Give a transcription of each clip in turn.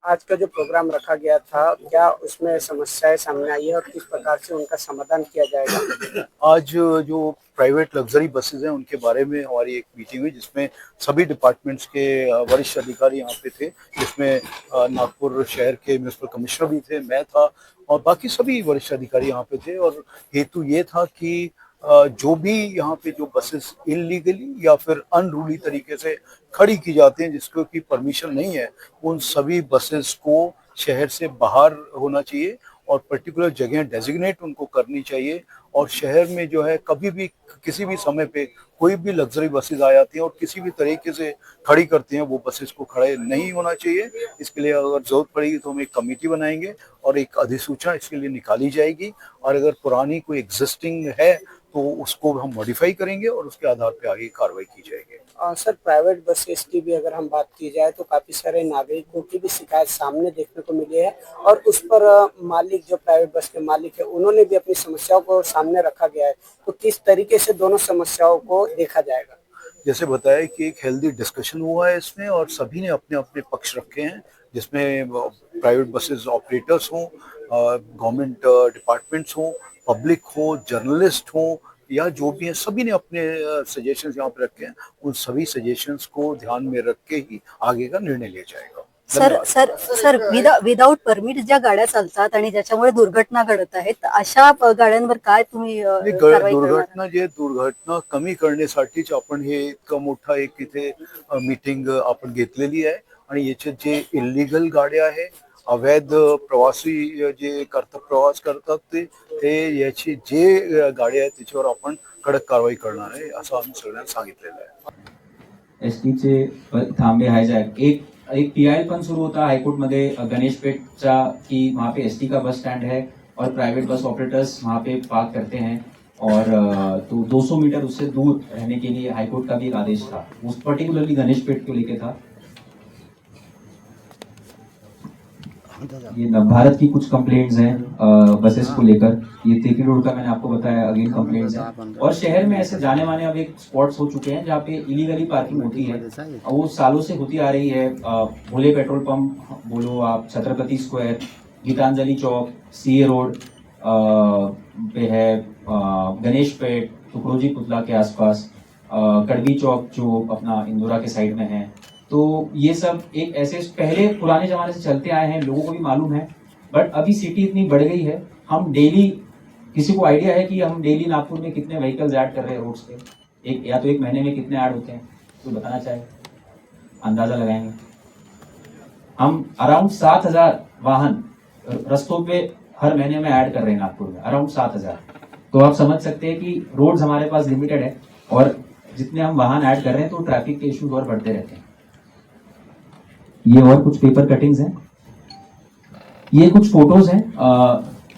आज का जो प्रोग्राम रखा गया था, क्या उसमें समस्याएँ सामने आई है और किस प्रकार से उनका समाधान किया जाएगा? आज जो प्राइवेट लग्जरी बसेस हैं उनके बारे में हमारी एक मीटिंग हुई जिसमें सभी डिपार्टमेंट्स के वरिष्ठ अधिकारी यहाँ पे थे, जिसमें नागपुर शहर के म्यूनिसिपल कमिश्नर भी थे, मैं था और बाकी सभी वरिष्ठ अधिकारी यहाँ पे थे। और हेतु ये था कि जो भी यहाँ पे जो बसेस इलीगली या फिर अनरूली तरीके से खड़ी की जाती हैं जिसको की परमिशन नहीं है, उन सभी बसेस को शहर से बाहर होना चाहिए और पर्टिकुलर जगह डेजिग्नेट उनको करनी चाहिए। और शहर में जो है कभी भी किसी भी समय पे कोई भी लग्जरी बसेस आ जाती हैं और किसी भी तरीके से खड़ी करती हैं, वो बसेस को खड़े नहीं होना चाहिए। इसके लिए अगर जरूरत पड़ेगी तो हम एक कमेटी बनाएंगे और एक अधिसूचना इसके लिए निकाली जाएगी। और अगर पुरानी कोई एग्जिस्टिंग है तो उसको हम मॉडिफाई करेंगे और उसके आधार पर आगे कार्रवाई की जाएगी। सर, प्राइवेट बसेस की भी अगर हम बात की जाए तो काफ़ी सारे नागरिकों की भी शिकायत सामने देखने को मिली है और उस पर मालिक, जो प्राइवेट बस के मालिक है, उन्होंने भी अपनी समस्याओं को सामने रखा गया है। तो किस तरीके से दोनों समस्याओं को देखा जाएगा? जैसे बताया कि एक हेल्दी डिस्कशन हुआ है इसमें और सभी ने अपने अपने पक्ष रखे हैं, जिसमें प्राइवेट बसेस ऑपरेटर्स हों, गवर्नमेंट डिपार्टमेंट्स हों, पब्लिक हो, जर्नलिस्ट हों या जो भी हैं, सभी ने अपने सजेशंस यहाँ पे रखे हैं। उन सभी सजेशंस को ध्यान में रख के ही आगे का निर्णय लिया जाएगा। Sir sir sir without permit ज्या गाड्या चालतात आणि ज्याच्यामुळे दुर्घटना घडत आहेत, अशा गाड्यांवर काय तुम्ही कारवाई करणार? दुर्घटना कमी करण्यासाठीच आपण हे इतकं मोठा एक इथे मीटिंग आपण घेतलेली आहे। आणि याचे जे इल्लीगल गाड्या आहे, अवैध प्रवासी जे प्रवास करतात ते याची जे गाड्या आहेत त्याच्यावर आपण कडक कारवाई करणार आहे असं आम्ही सगळ्यांना सांगितलेलं आहे। एसटीचे थांबे हायजॅक एक एक पीआई पण सुरू होता हाईकोर्ट मध्ये गणेशपेठचा की वहाँ पे एसटी का बस स्टैंड है और प्राइवेट बस ऑपरेटर्स वहाँ पे पार्क करते हैं और तो 200 मीटर उससे दूर रहने के लिए हाईकोर्ट का भी एक आदेश था, उस पर्टिकुलरली गणेशपेठ को लेके था। ये नवभारत की कुछ कंप्लेंट्स हैं बसेस को लेकर, ये तेकी रोड का मैंने आपको बताया अगेन कंप्लेंट्स हैं। और शहर में ऐसे जाने माने अब एक स्पॉट्स हो चुके हैं जहाँ पे इलीगली पार्किंग होती है, वो सालों से होती आ रही है। भोले पेट्रोल पंप बोलो आप, छत्रपति स्क्वायर, गीतांजलि चौक, सीए रोड पे है, गणेश पेट, टुकड़ोजी पुतला के आसपास, कड़वी चौक जो अपना इंदौरा के साइड में है। तो ये सब एक ऐसे पहले पुराने जमाने से चलते आए हैं, लोगों को भी मालूम है। बट अभी सिटी इतनी बढ़ गई है, हम डेली, किसी को आइडिया है कि हम डेली नागपुर में कितने व्हीकल्स ऐड कर रहे हैं रोड्स पे, एक या तो एक महीने में कितने ऐड होते हैं, तो बताना चाहे, अंदाजा लगाएंगे। हम अराउंड 7,000 वाहन रस्तों पे हर महीने में ऐड कर रहे हैं नागपुर में, अराउंड 7,000। तो आप समझ सकते हैं कि रोड्स हमारे पास लिमिटेड है और जितने हम वाहन ऐड कर रहे हैं तो ट्रैफिक के इश्यूज और बढ़ते रहते हैं। ये और कुछ पेपर कटिंग्स हैं, ये कुछ फोटोज हैं।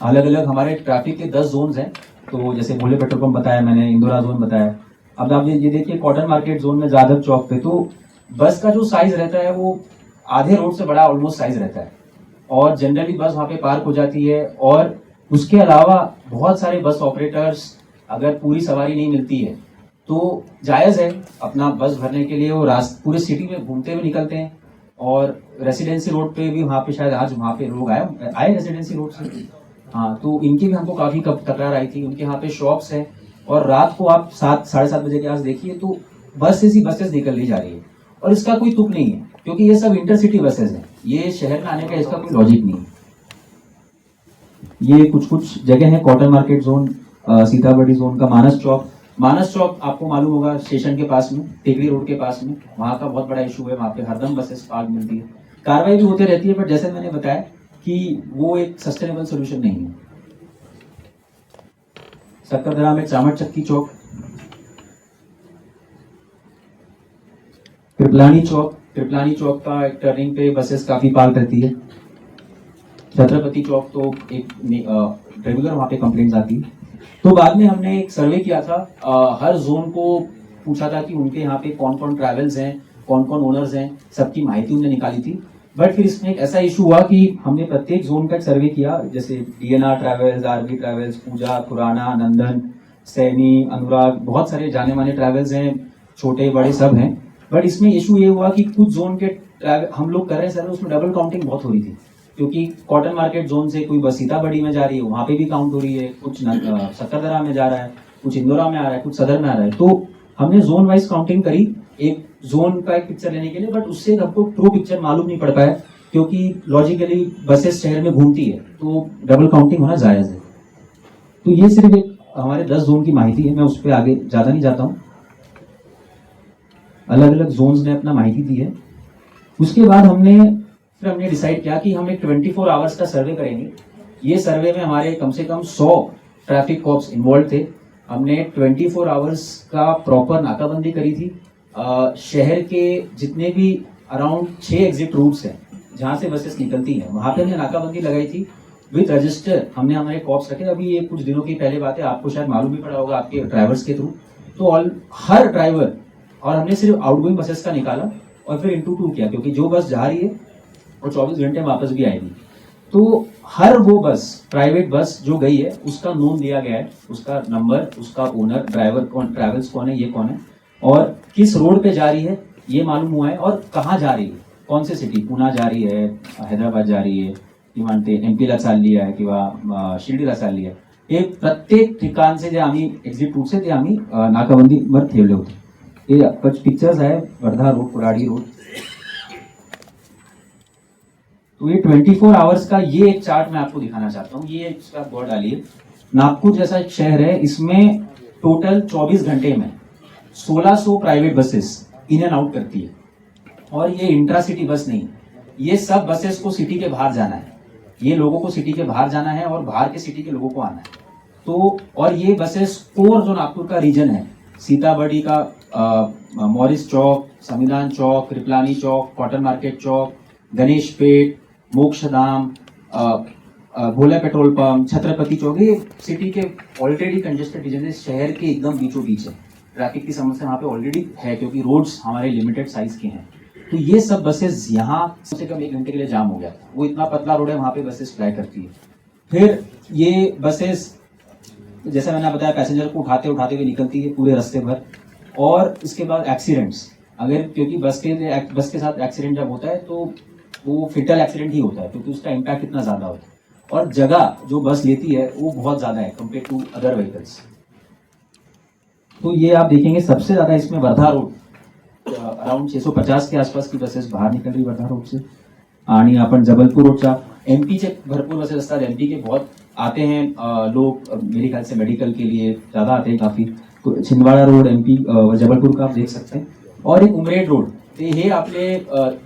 अलग अलग हमारे ट्रैफिक के 10 जोन्स हैं। तो जैसे भोले पेट्रोल पंप बताया मैंने, इंदौरा जोन बताया। अब आप ये देखिए कॉटन मार्केट जोन में जादव चौक पे, तो बस का जो साइज रहता है वो आधे रोड से बड़ा ऑलमोस्ट साइज रहता है और जनरली बस वहाँ पे पार्क हो जाती है। और उसके अलावा बहुत सारे बस ऑपरेटर्स, अगर पूरी सवारी नहीं मिलती है तो जायज़ है अपना बस भरने के लिए वो पूरे सिटी में घूमते हुए निकलते हैं। और रेसिडेंसी रोड पे भी वहाँ पे शायद आज वहाँ पे लोग आए रेसिडेंसी रोड से, हाँ, तो इनकी भी हमको काफ़ी तकरार आई थी। उनके यहाँ पे शॉप्स हैं और रात को आप 7 साढ़े 7 बजे के आस देखिए तो बसेस ही बसेस निकल ली जा रही है और इसका कोई तुक नहीं है, क्योंकि ये सब इंटरसिटी बसेस हैं, ये शहर में आने का इसका कोई लॉजिक नहीं है। ये कुछ जगह है, cotton market zone, Sitabuldi zone का मानस चौक आपको मालूम होगा, स्टेशन के पास में, टेकरी रोड के पास में, वहाँ का बहुत बड़ा इशू है। वहाँ पे हरदम बसेस पार्क मिलती है, कार्रवाई भी होती रहती है, बट जैसे मैंने बताया कि वो एक सस्टेनेबल सोल्यूशन नहीं है। सक्करदरा में चामट चक्की चौक, कृपलानी चौक का एक टर्निंग पे बसेस काफी पार्क रहती है। छत्रपति चौक तो एक रेगुलर वहाँ पे कंप्लेंट्स आती है। तो बाद में हमने एक सर्वे किया था, हर जोन को पूछा था कि उनके यहाँ पे कौन कौन ट्रैवल्स हैं, कौन कौन ओनर्स हैं, सबकी माहिती उन्होंने निकाली थी। बट फिर इसमें एक ऐसा इशू हुआ कि हमने प्रत्येक जोन का एक सर्वे किया, जैसे डीएनआर ट्रैवल्स, आरबी ट्रैवल्स, पूजा, खुराना, नंदन, सैनी, अनुराग, बहुत सारे जाने माने ट्रैवल्स हैं, छोटे बड़े सब हैं। बट इसमें इशू ये हुआ कि कुछ जोन के हम लोग कर रहे हैं सर, उसमें डबल काउंटिंग बहुत हो रही थी, क्योंकि कॉटन मार्केट जोन से कोई बस सीतामढ़ी में जा रही है, वहां पे भी काउंट हो रही है, कुछ सक्करदरा में जा रहा है, कुछ इंदौरा में आ रहा है, कुछ सदर में आ रहा है। तो हमने जोन वाइज काउंटिंग करी एक जोन का एक पिक्चर लेने के लिए, बट उससे हमको ट्रू पिक्चर मालूम नहीं पड़ पाया, क्योंकि लॉजिकली बसेस शहर में घूमती है तो डबल काउंटिंग होना जायज है। तो ये सिर्फ एक हमारे 10 जोन की माहिती है, मैं उस पर आगे ज्यादा नहीं जाता हूँ। अलग अलग जोन्स ने अपना माहिती दी है। उसके बाद हमने डिसाइड किया कि हम एक 24 आवर्स का सर्वे करेंगे। ये सर्वे में हमारे कम से कम 100 ट्रैफिक कॉप्स इन्वॉल्व थे। हमने 24 आवर्स का प्रॉपर नाकाबंदी करी थी। शहर के जितने भी अराउंड 6 एग्जिट रूट्स हैं जहां से बसेस निकलती हैं, वहां पे हमने नाकाबंदी लगाई थी विद रजिस्टर। हमने हमारे कॉप्स रखे। अभी ये कुछ दिनों की पहले बात है, आपको शायद मालूम भी पड़ा होगा आपके ड्राइवर्स के थ्रू। तो हर ड्राइवर, और हमने सिर्फ आउटगोइंग बसेस का निकाला और फिर इंटू 2 किया, क्योंकि जो बस जा रही है वो 24 घंटे वापस भी आएगी। तो हर वो बस, प्राइवेट बस जो गई है, उसका नोम दिया गया है, उसका नंबर, उसका ओनर, ड्राइवर कौन, ट्रैवल्स कौन है, ये कौन है, और किस रोड पे जा रही है ये मालूम हुआ है, और कहाँ जा रही है, कौन से सिटी, पुणे जा रही है, हैदराबाद जा रही है, किंवा एमपीला चालली आहे किंवा शिर्डीला चालली आहे, हे प्रत्येक ठिकाणचे जे आम्ही एक्झिट रूट्स आहे ते आम्ही नाकाबंदीवर ठेवले होते। ये कुछ पिक्चर्स है, वर्धा रोड, कुराड़ी रोड। तो ये 24 आवर्स का ये एक चार्ट मैं आपको दिखाना चाहता हूँ। ये इसका बोर्ड डालिए। नागपुर जैसा एक शहर है, इसमें टोटल 24 घंटे में 1600 private buses in and out करती है, और ये इंट्रा सिटी बस नहीं, ये सब बसेस को सिटी के बाहर जाना है। ये लोगों को सिटी के बाहर जाना है और बाहर के सिटी के लोगों को आना है। तो और ये बसेस कोर जो नागपुर का रीजन है, सीतामढ़ी का मॉरिस चौक, संविधान चौक, रिपलानी चौक, कॉटन मार्केट चौक, गणेश पेट, मोक्षधाम, भोला पेट्रोल पंप, छत्रपति चौक, ये सिटी के ऑलरेडी कंजेस्टेड रीजन है, शहर के एकदम बीचों बीच है। ट्रैफिक की समस्या वहाँ पे ऑलरेडी है, क्योंकि रोड्स हमारे लिमिटेड साइज के हैं। तो ये सब बसेस यहाँ कम से कम 1 घंटे के लिए जाम हो गया था। वो इतना पतला रोड है, वहाँ पे बसेस फ्लाई करती है। फिर ये बसेस, जैसा मैंने बताया, पैसेंजर को उठाते उठाते हुए निकलती है पूरे रास्ते भर। और इसके बाद एक्सीडेंट्स, अगर क्योंकि बस के साथ एक्सीडेंट जब होता है तो वो फेटल एक्सीडेंट ही होता है, क्योंकि उसका इम्पैक्ट इतना ज्यादा होता है, और जगह जो बस लेती है वो बहुत ज्यादा है कंपेयर टू अदर व्हीकल्स। तो ये आप देखेंगे सबसे ज्यादा इसमें वर्धा रोड, अराउंड 650 के आसपास की बसेस बाहर निकल रही वर्धा रोड से। आणि आपण जबलपूर रोडच्या एमपीचे भरपूर बसेस असतात, एमपी के बहुत आते हैं लोग, मेरे ख्याल से मेडिकल के लिए ज्यादा आते हैं काफी। तो छिंदवाड़ा रोड एमपी जबलपूर का आप देख सकते हैं। और एक उमरेड रोड, ते हे आपले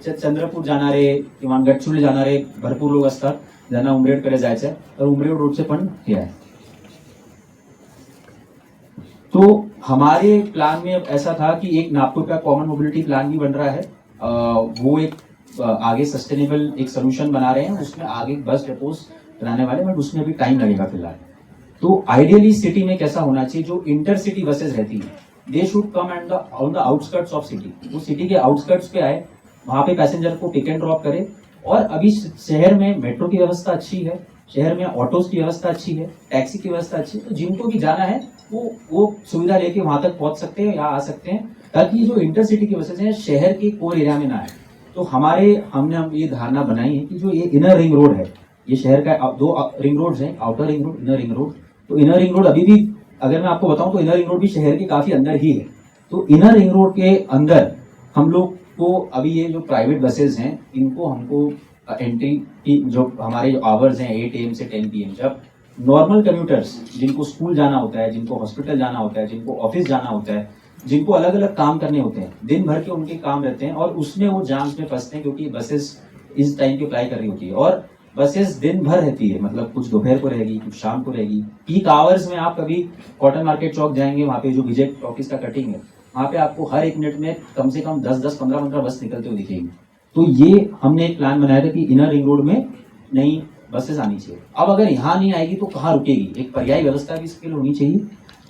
चंद्रपूर जाणारे किंवा गडचिरोली जाणारे भरपूर लोक असतात ज्यांना उमरेडकडे जायचं आहे, तर उमरेड रोडचे पण हे आहे। तो हमारे प्लान में ऐसा था कि एक नागपुर का कॉमन मोबिलिटी प्लान भी बन रहा है, वो एक आगे सस्टेनेबल एक सोल्यूशन बना रहे हैं, उसमें आगे बस डेपोज बनाने वाले, बट उसमें अभी टाइम लगेगा फिलहाल। तो आइडियली सिटी में कैसा होना चाहिए, जो इंटरसिटी बसेस रहती है, they should come and on the outskirts of city. वो सिटी के आउटस्कर्ट्स पे आए, वहां पे पैसेंजर को पिक एंड ड्रॉप करे। और अभी शहर में मेट्रो की व्यवस्था अच्छी है, शहर में ऑटोज की व्यवस्था अच्छी है, टैक्सी की व्यवस्था अच्छी है, तो जिनको भी जाना है वो सुविधा लेके वहां तक पहुंच सकते हैं या आ सकते हैं, ताकि जो इंटरसिटी की बसेस हैं शहर के कोर एरिया में ना आए। तो हमने ये धारणा बनाई है कि जो ये इनर रिंग रोड है, ये शहर का 2 रिंग रोड है, outer ring road, inner ring road. तो इनर रिंग रोड अभी भी, अगर मैं आपको बताऊं तो इनर रिंग रोड भी शहर के काफी अंदर ही है। तो इनर रिंग रोड के अंदर हम लोग को अभी ये जो प्राइवेट बसेस हैं, इनको हमको एंट्री की जो हमारे जो आवर्स हैं 8 AM से 10 PM, जब नॉर्मल कम्यूटर्स जिनको स्कूल जाना होता है, जिनको हॉस्पिटल जाना होता है, जिनको ऑफिस जाना होता है, जिनको अलग अलग काम करने होते हैं, दिन भर के उनके काम रहते हैं, और उसमें वो जाम्स में फंसते हैं, क्योंकि बसेस इस टाइम पे अप्लाई कर रही होती है। और बसेस दिन भर रहती है, मतलब कुछ दोपहर को रहेगी, कुछ शाम को रहेगी। पीक आवर्स में आप कभी कॉटन मार्केट चौक जाएंगे, वहाँ पे जो विजय टॉकीज का कटिंग है, वहाँ पे आपको हर 1 मिनट में कम से कम 10-10, 15-15 बस निकलते हुए दिखेंगे। तो ये हमने एक प्लान बनाया था कि इनर रिंग रोड में नई बसेस आनी चाहिए। अब अगर यहाँ नहीं आएगी तो कहाँ रुकेगी, एक पर्यायी व्यवस्था भी इसके लिए होनी चाहिए।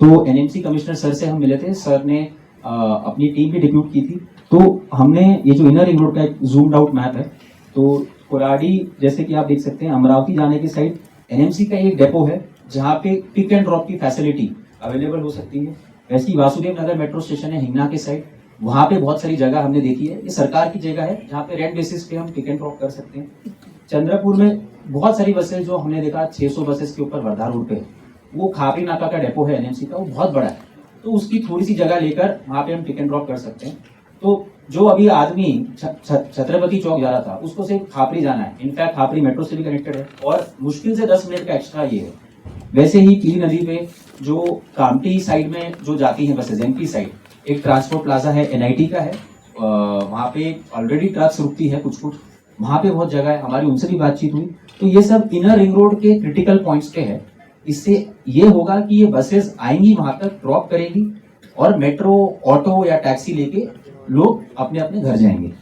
तो एनएमसी कमिश्नर सर से हम मिले थे, सर ने अपनी टीम भी डिप्यूट की थी। तो हमने ये जो इनर रिंग रोड का एक जूम्ड आउट मैप है, तो कुराड़ी जैसे कि आप देख सकते हैं, अमरावती जाने की साइड एनएमसी का एक डेपो है जहाँ पे पिक एंड ड्रॉप की फैसिलिटी अवेलेबल हो सकती है। वैसे ही वासुदेव नगर मेट्रो स्टेशन है हिंगना के साइड, वहां पे बहुत सारी जगह हमने देखी है, ये सरकार की जगह है जहाँ पे रेंट बेसिस पे हम पिक एंड ड्रॉप कर सकते हैं। चंद्रपुर में बहुत सारी बसेस जो हमने देखा 600 बसेस के ऊपर वर्धा रोड पे, वो खापरी नाका का डेपो है एनएमसी का, वो बहुत बड़ा है, तो उसकी थोड़ी सी जगह लेकर वहां पे हम पिक एंड ड्रॉप कर सकते हैं। तो जो अभी आदमी छत्रपति चौक जा रहा था उसको सिर्फ खापरी जाना है, इनफैक्ट खापरी मेट्रो से भी कनेक्टेड है और मुश्किल से 10 मिनट का एक्स्ट्रा ये है। वैसे ही पीली नदी पे जो कामठी साइड में जो जाती है बसेज, एमपी साइड, एक ट्रांसपोर्ट प्लाजा है एनआईटी का है, वहाँ पे ऑलरेडी ट्रक्स रुकती है कुछ, वहाँ पे बहुत जगह है, हमारी उनसे भी बातचीत हुई। तो ये सब इनर रिंग रोड के क्रिटिकल पॉइंट्स पे है। इससे ये होगा कि ये बसेस आएंगी, वहां तक ड्रॉप करेगी और मेट्रो, ऑटो या टैक्सी लेके लोग अपने अपने घर जाएंगे।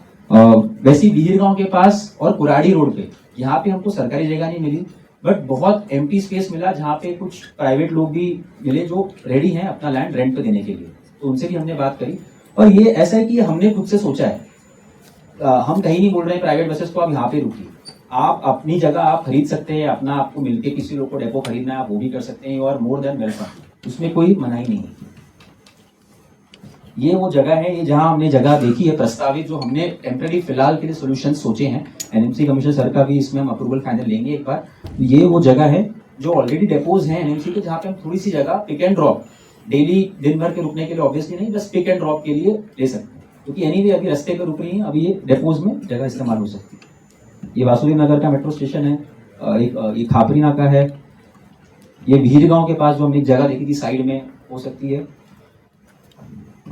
वैसे वीर गांव के पास और कुराड़ी रोड पे, यहाँ पे हमको सरकारी जगह नहीं मिली, बट बहुत एम्प्टी स्पेस मिला जहाँ पे कुछ प्राइवेट लोग भी मिले जो रेडी हैं अपना लैंड रेंट पे देने के लिए, तो उनसे भी हमने बात करी। और ये ऐसा है कि हमने खुद से सोचा है, हम कहीं नहीं बोल रहे हैं प्राइवेट बसेस को आप यहाँ पे रुकिए, आप अपनी जगह आप खरीद सकते हैं, अपना आपको मिलके किसी लोग को डेपो खरीदना है आप वो भी कर सकते हैं, और मोर देन वेलकम, उसमें कोई मनाही नहीं है। ये वो जगह है, ये जहां हमने जगह देखी है प्रस्तावित, जो हमने टेम्पररी फिलहाल के लिए सोल्यूशन सोचे हैं। एनएमसी कमिश्नर सर का भी इसमें हम अप्रूवल फाइनल लेंगे एक बार। ये वो जगह है जो ऑलरेडी डेपोज हैं एनएमसी के, जहाँ पे हम थोड़ी सी जगह पिक एंड ड्रॉप डेली दिन भर के रुकने के लिए ऑब्वियसली नहीं, बस पिक एंड ड्रॉप के लिए ले सकते हैं, क्योंकि एनीवे अभी रास्ते पे रुक रही है, अभी ये डेपोज में जगह इस्तेमाल हो सकती है। ये वासुदेव नगर का मेट्रो स्टेशन है, एक खापरी नाका है, ये विहीर गांव के पास जो हमने एक जगह देखी थी साइड में हो सकती है,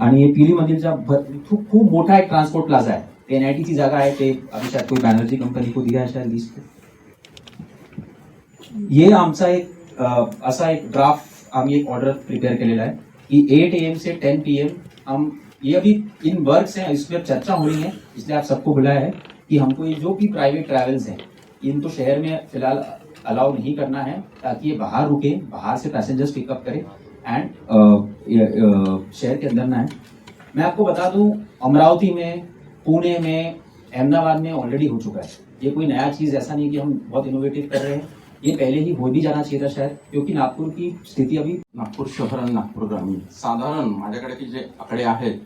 आणि ये पिली मंदिरचा खूप मोठा एक ट्रान्सपोर्ट प्लाझा आहे, ते एनआयटीची जागा आहे, ते अभी शायद कोई बॅनर्जी कंपनी को दिया है शायद लिस्ट। ये आमचा एक असा एक ड्राफ्ट आम्ही एक ऑर्डर प्रिपेयर केलेला है कि 8 AM से 10 PM हम, ये अभी इन वर्क्स हैं, इसमें चर्चा हो रही है, इसलिए आप सबको बुलाया है कि हमको ये जो भी प्राइवेट ट्रैवल्स हैं इनको शहर में फिलहाल अलाउ नहीं करना है, ताकि ये बाहर रुके, बाहर से पैसेंजर्स पिकअप करें एंड शहर के अंदर ना है। मैं आपको बता दूं, अमरावती में, पुणे में, अहमदाबाद में ऑलरेडी हो चुका है, ये कोई नया चीज ऐसा नहीं कि हम बहुत इनोवेटिव कर रहे हैं, ये पहले ही हो भी जाना चाहिए था शायद, क्योंकि नागपूर की स्थिती अभी, नागपूर शहर आणि नागपूर ग्रामीण साधारण माझ्याकडे की जे आकडे आहेत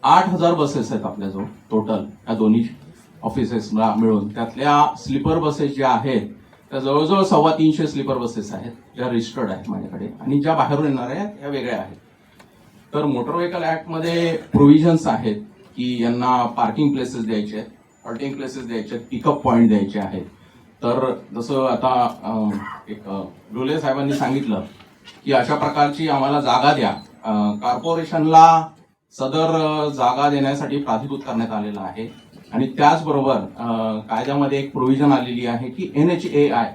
8,000 बसेस आहेत आपल्याजवळ टोटल या दोन्ही ऑफिसेसला मिळून, त्यातल्या स्लीपर बसेस ज्या आहेत त्या जवळजवळ 350 स्लीपर बसेस आहेत ज्या रजिस्टर्ड आहेत माझ्याकडे, आणि ज्या बाहेरून येणार आहेत त्या वेगळ्या आहेत। तर मोटर व्हेकल ऍक्ट मध्ये प्रोव्हिजन्स आहेत की यांना पार्किंग प्लेसेस द्यायचे आहेत, हॉल्टिंग प्लेसेस द्यायचे आहेत, पिकअप पॉइंट द्यायचे आहेत। तर जसं आता एक डोले साहेबांनी सांगितलं की अशा प्रकारची आम्हाला जागा द्या, कॉर्पोरेशनला सदर जागा देण्यासाठी प्राधिकृत करण्यात आलेलं आहे, आणि त्याचबरोबर कायद्यामध्ये एक प्रोव्हिजन आलेली आहे की NHAI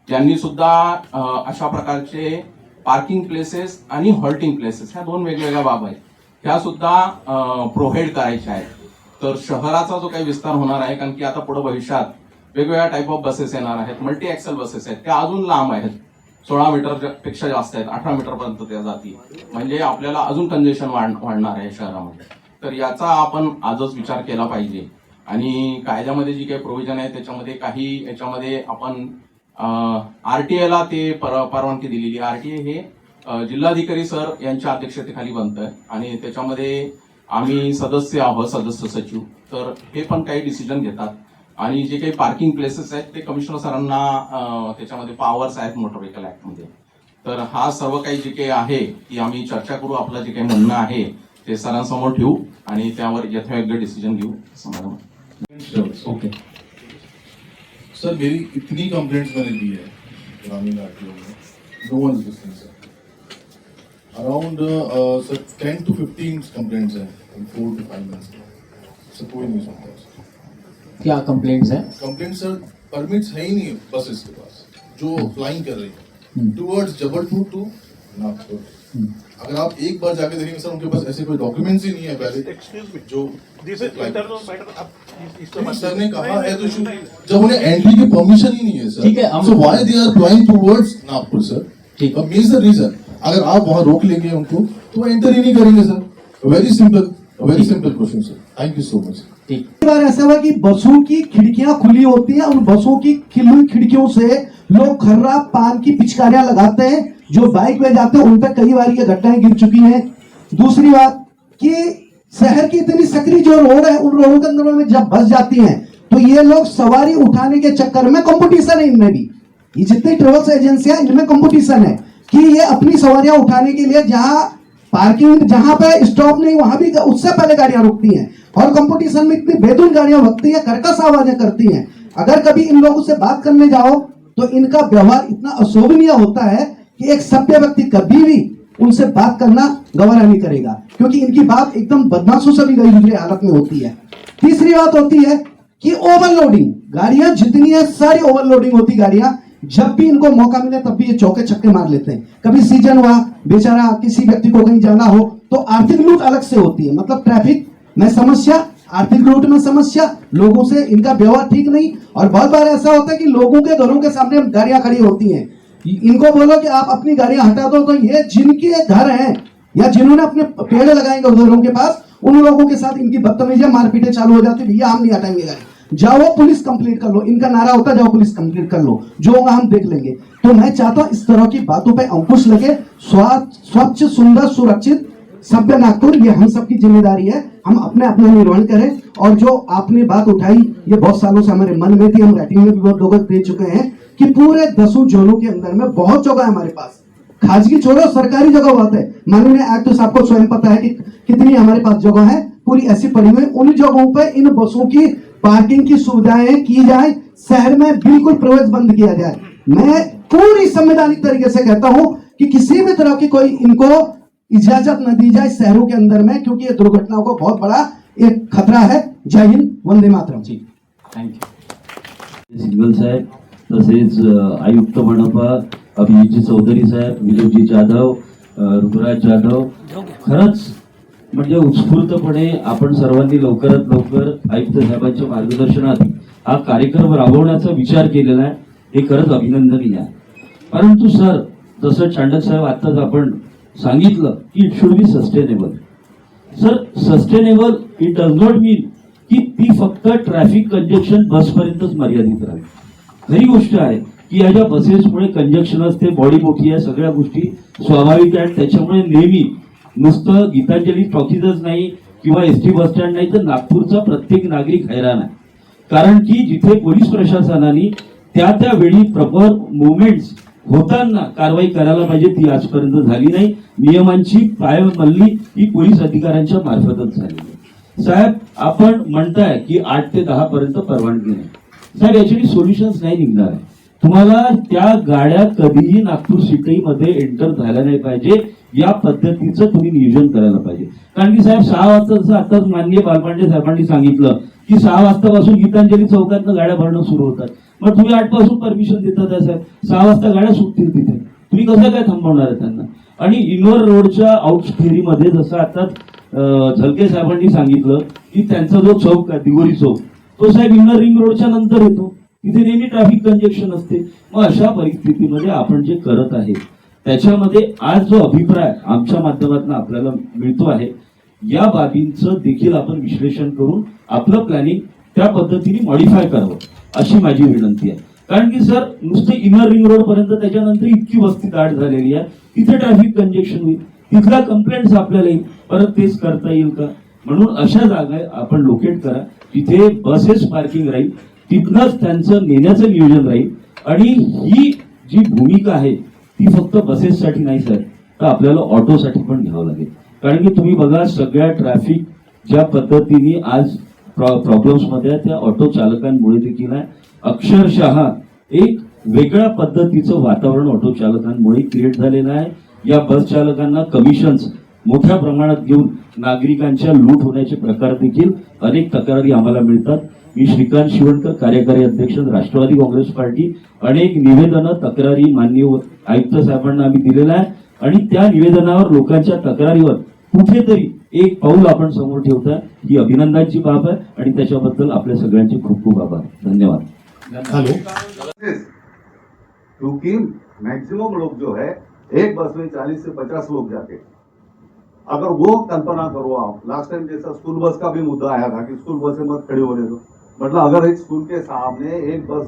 यांनी सुद्धा अशा प्रकारचे पार्किंग प्लेसेस आणि हॉल्टिंग प्लेसेस ह्या दोन वेगवेगळ्या बाब आहेत, ह्या सुद्धा प्रोव्हाइड करायच्या आहेत। तर शहराचा जो काही विस्तार होणार आहे, कारण की आता पुढे भविष्यात वेगवेगळ्या टाईप ऑफ बसेस येणार आहेत, मल्टी एक्सेल बसेस आहेत, त्या अजून लांब आहेत, 16 मीटर पेक्षा जास्त आहेत, 18 मीटर पर्यंत त्या जाती, म्हणजे आपल्याला अजून कंजेशन वाढणार आहे शहरामध्ये। तर याचा आपण आजच विचार केला पाहिजे, आणि कायद्यामध्ये जी काही प्रोव्हिजन आहे त्याच्यामध्ये काही याच्यामध्ये आपण RTA ला ते परवानगी दिलेली। RTA हे जिल्हाधिकारी सर यांच्या अध्यक्षतेखाली बनतं, आणि त्याच्यामध्ये आम्ही सदस्य आहोत, सदस्य सचिव, तर हे पण काही डिसिजन घेतात, आणि जे काही पार्किंग प्लेसेस आहेत ते कमिशनर सरांना त्याच्यामध्ये पॉवर्स आहेत मोटर व्हेकल ऍक्ट मध्ये। तर हा सर्व काही जे काही आहे की आम्ही चर्चा करू, आपलं जे काही म्हणणं आहे ते सरांसमोर ठेवू आणि त्यावर यथायोग्य डिसिजन घेऊ असं मला वाटतं। ओके सर, मेरी इतनी कंप्लेंट्स मैंने दी है ग्रामीण आरटीओ में, no one is listening sir. Around sir 10 to 15 complaints हैं इन 4 to 5 मंथ्स सर, कोई नहीं सुनता सर। क्या कंप्लेंट्स हैं? कंप्लेंट सर, परमिट्स है ही नहीं बसेस के पास जो फ्लाइंग कर रही है टुवर्ड्स जबलपुर टू नागपुर। अगर आप एक बार जाके देखेंगे सर, उनके पास ऐसे कोई डॉक्यूमेंट्स ही नहीं है पहले जो सर ने कहा है, तो जब उन्हें एंट्री की परमिशन ही नहीं है सर, ठीक है, so why they are flying towards Nagpur sir? ठीक है, मीन्स द रीजन, अगर आप वहां रोक लेंगे उनको तो वो एंटर ही नहीं करेंगे sir. Very simple question sir, thank you so much. ठीक। कई बार ऐसा हुआ कि बसों की खिड़कियां खुली होती हैं, उन बसों की खुली हुई खिड़कियों से लोग खर्रा पान की पिचकारियां लगाते हैं, जो बाइक में जाते हैं उन पर कई बार ये घटनाएं गिर चुकी हैं। दूसरी बात कि शहर की इतनी सकरी जो रोड है, उन रोडों के अंदर में जब बस जाती हैं तो ये लोग सवारी उठाने के चक्कर में, कंपटीशन है इनमें भी, ये जितनी ट्रेवल्स एजेंसियां इनमें कंपटीशन है कि ये अपनी सवारियां उठाने के लिए जहां पार्किंग, जहां पे स्टॉप नहीं वहां भी उससे पहले गाड़ियां रुकती हैं और कंपटीशन में इतनी बेतुन गाड़ियां रुकती हैं, कर्कश आवाजें करती हैं। अगर कभी इन लोगों से बात करने जाओ तो इनका व्यवहार इतना अशोभनीय होता है कि एक सभ्य व्यक्ति कभी भी उनसे बात करना गवारा नहीं करेगा, क्योंकि इनकी बात एकदम बदमाशों से भी गई गुजरी हालत में होती है। तीसरी बात होती है कि ओवरलोडिंग, गाड़ियां जितनी है सारी ओवरलोडिंग होती गाड़ियां, जब भी इनको मौका मिले तब भी ये चौके छक्के मार लेते हैं। कभी सीजन हुआ, बेचारा किसी व्यक्ति को कहीं जाना हो तो आर्थिक लूट अलग से होती है, मतलब ट्रैफिक में समस्या, आर्थिक लूट में समस्या, लोगों से इनका व्यवहार ठीक नहीं। और बहुत बार ऐसा होता है कि लोगों के घरों के सामने गाड़ियां खड़ी होती हैं, इनको बोलो कि आप अपनी गाड़ियां हटा दो, तो ये जिनके घर हैं या जिन्होंने अपने पेड़ लगाएंगे घरों के पास, उन लोगों के साथ इनकी बदतमीजियां, मारपीटें चालू हो जाती, भैया हम नहीं हटाएंगे गाड़ी, जाओ पुलिस कंप्लीट कर लो, इनका नारा होता जाओ पुलिस कंप्लीट कर लो, जो होगा हम देख लेंगे। तो मैं चाहता हूं इस तरह की बातों पे अंकुश लगे, स्वच्छ सुंदर सुरक्षित सभ्य नागपुर, ये हम सबकी जिम्मेदारी है, हम अपने अपना निर्वहन करें। और जो आपने बात उठाई ये बहुत सालों से हमारे मन में थी, हम राइटिंग में भी बहुत लोग दे चुके हैं कि पूरे 10 जोनों के अंदर में बहुत जगह है हमारे पास, खासगी छोड़ो सरकारी जगह बहुत है। माननीय आयुक्त साहब को स्वयं पता है कि कितनी हमारे पास जगह है पूरी ऐसी पड़ी हुई, उन जगहों पे इन बसों की पार्किंग की सुविधाएं की जाए, शहर में बिल्कुल प्रवेश बंद किया जाए। मैं पूरी संवैधानिक तरीके से कहता हूं कि किसी भी तरह की कोई इनको इजाजत न दी जाए शहरों के अंदर में, क्योंकि ये दुर्घटनाओं को बहुत बड़ा एक खतरा है। जय हिंद, वंदे मातरम। जी थँक्यू। सिंगल साहेब, तसेच आयुक्त मनपा अभिजीतजी चौधरी साहेब, विजयजी जाधव, ऋतुराज जाधव, खरंच म्हणजे उत्स्फूर्तपणे आपण सर्वांनी लवकरात लवकर आयुक्त साहेबांच्या मार्गदर्शनात हा कार्यक्रम राबवण्याचा विचार केलेला आहे, हे खरंच अभिनंदनीय आहे। परंतु सर, जसं चांडक साहेब आताच आपण सांगितलं की it should be sustainable. Sir, sustainable it does not mean की ती फक्त ट्रॅफिक कंजेक्शन बसपर्यंतच मर्यादित राहील। खरी गोष्ट आहे की या ज्या बसेसमुळे कंजेक्शन असते, बॉडी मोठी आहे, सगळ्या गोष्टी स्वाभाविक आहेत, त्याच्यामुळे नेहमी नुसतं गीतांजली टॉकीजच नाही किंवा एसटी बस स्टँड नाही तर नागपूरचा प्रत्येक नागरिक हैराण आहे। कारण की जिथे पोलीस प्रशासनाने त्या वेळी प्रॉपर मुवमेंट्स होताना कारवाई करायला पाहिजे ती आजपर्यंत झाली नाही। नियमांची पायमल्ली ही पोलीस अधिकाऱ्यांच्या मार्फतच झाली आहे। साहेब, आपण म्हणताय की 8 ते 10 पर्यंत परवानगी नाही, साहेब याच्यासाठी सोल्युशन्स नाही निघणार आहे। तुम्हाला त्या गाड्या कधीही नागपूर सिटीमध्ये एंटर झाल्या नाही पाहिजे, या पद्धतीचं तुम्ही नियोजन करायला पाहिजे। कारण की साहेब 6 वाजता, जसं आताच माननीय बालपांडे साहेबांनी सांगितलं की 6 वाजतापासून गीतांजली चौकातनं गाड्या भरणं सुरू होतात, मग तुम्ही 8 पासून परमिशन देतात आहे साहेब, 6 वाजता गाड्या सुटतील तिथे, तुम्ही कसं काय थांबवणार आहे त्यांना? आणि इनोर रोडच्या आउटस्फेरीमध्ये जसं आता झलके साहेबांनी सांगितलं की त्यांचा जो चौक आहे दिगोरी चौक, तो साहेब इनर रिंग रोडच्या नंतर येतो, तिथे नेहमी ट्रॅफिक कंजेक्शन असते। मग अशा परिस्थितीमध्ये आपण जे करत आहे त्याच्यामध्ये आज जो अभिप्राय आमच्या माध्यमातून आपल्याला मिळतो आहे, या बाबींचं देखील आपण विश्लेषण करून आपलं प्लॅनिंग त्या पद्धतीने मॉडिफाय करावं अशी माझी विनंती आहे। कारण की सर, नुसते इनर रिंग रोड पर्यंत त्याच्यानंतर इतकी वस्ती दाट झालेली आहे, तिथे ट्रॅफिक कंजेक्शन होईल, तिथल्या कंप्लेंट्स आपल्याला येईल, परत तेच करता येईल का? म्हणून अशा जागा आपण लोकेट करा तिथे बसेस पार्किंग राहील, तिथनंच त्यांचं नेण्याचं नियोजन राहील। आणि ही जी भूमिका आहे ती फक्त बसेससाठी नाही सर, तर आपल्याला ऑटोसाठी पण घ्यावं लागेल। कारण की तुम्ही बघा, सगळ्या ट्रॅफिक ज्या पद्धतीने आज प्रॉब्लेम्स मध्ये त्या ऑटो चालकांमुळे देखील आहे। अक्षरशः एक वेगळ्या पद्धतीचं वातावरण ऑटो चालकांमुळे क्रिएट झालेलं आहे। या बस चालकांना कमिशन्स मोठ्या प्रमाणात घेऊन नागरिकांच्या लूट होण्याचे प्रकार देखील अनेक तक्रारी आम्हाला मिळतात। मी श्रीकांत शिवणकर, कार्यकारी अध्यक्ष राष्ट्रवादी काँग्रेस पार्टी, अनेक निवेदनं तक्रारी माननीय आयुक्त साहेबांना आम्ही दिलेला आहे आणि त्या निवेदनावर लोकांच्या तक्रारीवर कुठेतरी एक पाऊल आपण समोर ठेवताय, ही अभिनंदनाची बाब आहे आणि त्याच्याबद्दल आपल्या सगळ्यांचे खूप खूप आभार। धन्यवाद। हेलो, क्योंकि मैक्सिमम लोग जो है एक बस में 40 से 50 लोग जाते हैं। अगर वो कल्पना करो आप, लास्ट टाइम जैसा स्कूल बस का भी मुद्दा आया था कि स्कूल बसें मत खड़ी होने दो, मतलब अगर एक स्कूल के सामने एक बस,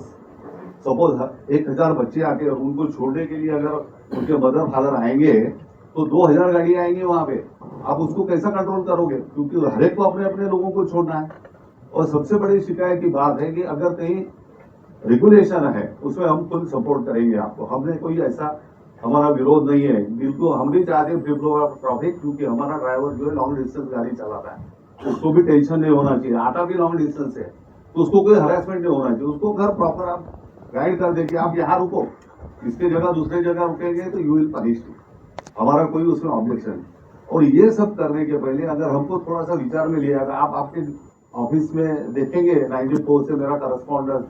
सपोज 1000 बच्चे आके उनको छोड़ने के लिए अगर उनके मदर फादर आएंगे तो 2000 गाड़ी आएंगी वहां पे, आप उसको कैसा कंट्रोल करोगे? क्योंकि हर एक को अपने अपने लोगों को छोड़ना है। और सबसे बड़ी शिकायत की बात है कि अगर कहीं रेगुलेशन है उसमें हम खुद सपोर्ट करेंगे आपको। हमने कोई ऐसा हमारा विरोध नहीं है, बिल्कुल हम भी चाहते हैं फ्री फ्लो ऑफ ट्रैफिक, क्योंकि हमारा ड्राइवर जो है लॉन्ग डिस्टेंस गाड़ी चलाता है, उसको भी टेंशन नहीं होना चाहिए। आता भी लॉन्ग डिस्टेंस है तो उसको कोई हरासमेंट नहीं होना चाहिए। उसको घर प्रॉपर आप गाइड कर देंगे, आप यहाँ रुको, इसके जगह दूसरे जगह रुकेंगे तो यू विल पनिश। हमारा कोई उसमें ऑब्जेक्शन नहीं। और ये सब करने के पहले अगर हमको थोड़ा सा विचार में लिया, अगर आप आपके ऑफिस में देखेंगे 94 से मेरा करस्पॉन्डेंस,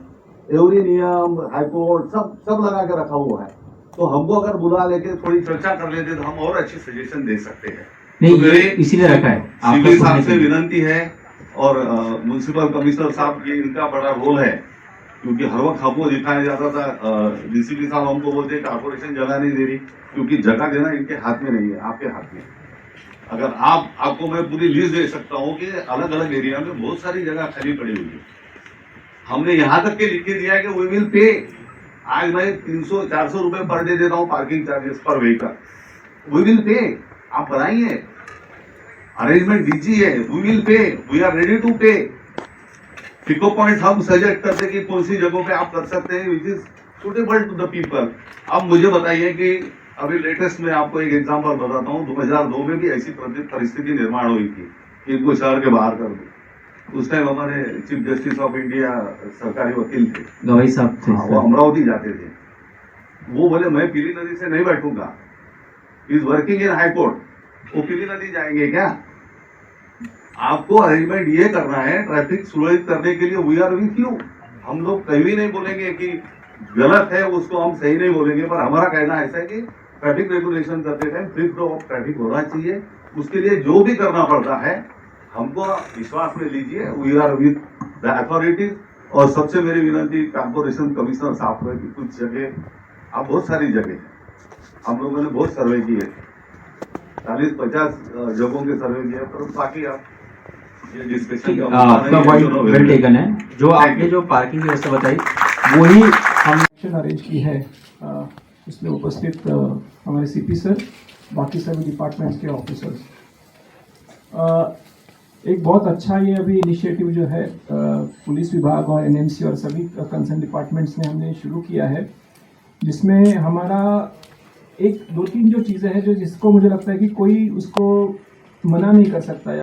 एवरी नियम हाईकोर्ट सब लगा के रखा हुआ है। तो हमको अगर बुला लेके थोड़ी चर्चा कर लेते तो हम और अच्छी सजेशन दे सकते हैं। नहीं, तो मेरे इसीलिए रखा है सीपी साहब से विनंती है और म्युनिसिपल कमिश्नर साहब ये इनका बड़ा रोल है, क्योंकि हर वक्त हमको दिखाया जाता था, डीसीपी साहब हमको बोलते हैं कारपोरेशन जगह नहीं दे रही, क्योंकि जगह देना इनके हाथ में नहीं है, आपके हाथ में। अगर आपको मैं पूरी लिस्ट दे सकता हूँ कि अलग अलग एरिया में बहुत सारी जगह खाली पड़ी हुई है। हमने यहाँ तक के लिख के दिया है कि वी विल पे। आज मैं 300-400 रुपए पर डे देता हूँ parking charges per vehicle, we will pay. आप बनाइए, अरेंजमेंट दीजिए, we will pay, we are ready to pay. पिको पॉइंट हम सजेस्ट करते कि कौन सी जगहों पे आप कर सकते हैं which is suitable to the people. अब मुझे बताइए कि अभी लेटेस्ट में आपको एक एग्जांपल बताता हूँ, 2002 में भी ऐसी परिस्थिति निर्माण हुई थी कि इनको शहर के बाहर कर दो। उस टाइम हमारे चीफ जस्टिस ऑफ इंडिया सरकारी वकील थे, गवाही साहब थे, वो अमरावती जाते थे। वो बोले मैं पीली नदी से नहीं बैठूंगा, is working in high court. वो पीली नदी जाएंगे क्या? आपको अरेंजमेंट ये करना है ट्रैफिक सुरक्षित करने के लिए, वी आर विथ यू। हम लोग कहीं भी नहीं बोलेंगे कि गलत है, उसको हम सही नहीं बोलेंगे, पर हमारा कहना ऐसा है कि ट्रैफिक रेगुलेशन करते time free flow of traffic होना चाहिए। उसके लिए जो भी करना पड़ता है हमको विश्वास में लीजिए, we are with the authorities. और सबसे मेरी विनंती कारपोरेशन कमिश्नर साहब को कि कुछ जगह, आप बहुत सारी जगह हम लोगों ने बहुत सर्वे किए, 40-50 जगहों के सर्वे किए, पर बाकी आप ये डिस्कशन आपका पॉइंट वेल टेकन है। जो आपने जो पार्किंग की व्यवस्था बताई वही हम अरेंज की है, इसमें उपस्थित हमारे सीपी सर, बाकी सभी डिपार्टमेंट्स के ऑफिसर्स। एक बहुत अच्छा ये अभी इनिशिएटिव जो है पुलिस विभाग और एनएमसी और सभी कंसर्न डिपार्टमेंट्स ने हमने शुरू किया है, जिसमें हमारा एक 2-3 जो चीज़ें हैं जो जिसको मुझे लगता है कि कोई उसको मना नहीं कर सकता है।